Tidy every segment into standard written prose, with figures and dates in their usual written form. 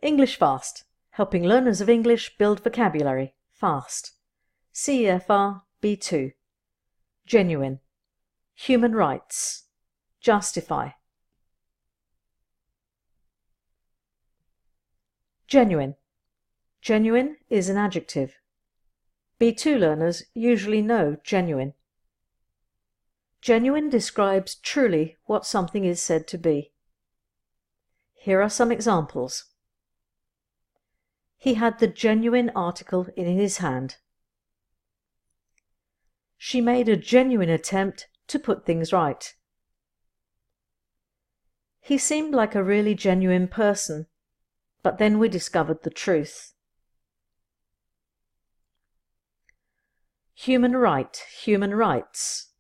English Fast, helping learners of English build vocabulary fast. CEFR B2. Genuine. Human rights. Justify. Genuine. Genuine is an adjective. B2 learners usually know genuine. Genuine describes truly what something is said to be. Here are some examples. He had the genuine article in his hand. She made a genuine attempt to put things right. He seemed like a really genuine person, but then we discovered the truth. Human right, human rights.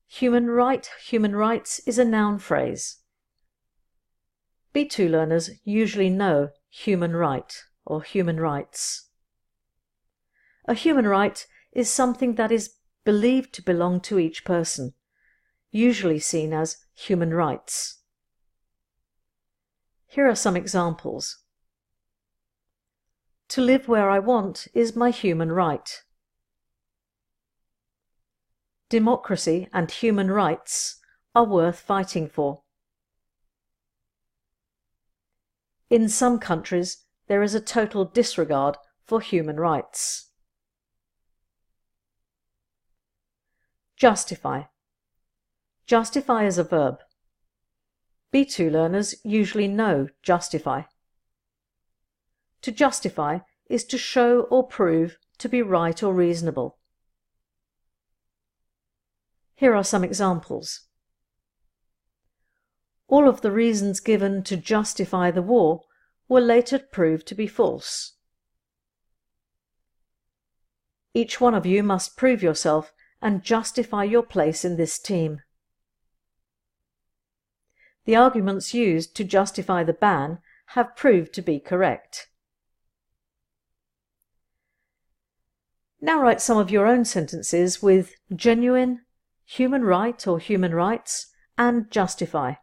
Human right, human rights is a noun phrase. B2 learners usually know human right or human rights. A human right is something that is believed to belong to each person, usually seen as human rights. Here are some examples. To live where I want is my human right. Democracy and human rights are worth fighting for. In some countries, there is a total disregard for human rights. Justify. Justify is a verb. B2 learners usually know justify. To justify is to show or prove to be right or reasonable. Here are some examples. All of the reasons given to justify the war were later proved to be false. Each one of you must prove yourself and justify your place in this team. The arguments used to justify the ban have proved to be correct. Now write some of your own sentences with genuine, human right or human rights, and justify.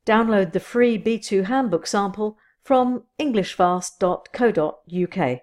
Download the free B2 handbook sample from englishfast.co.uk.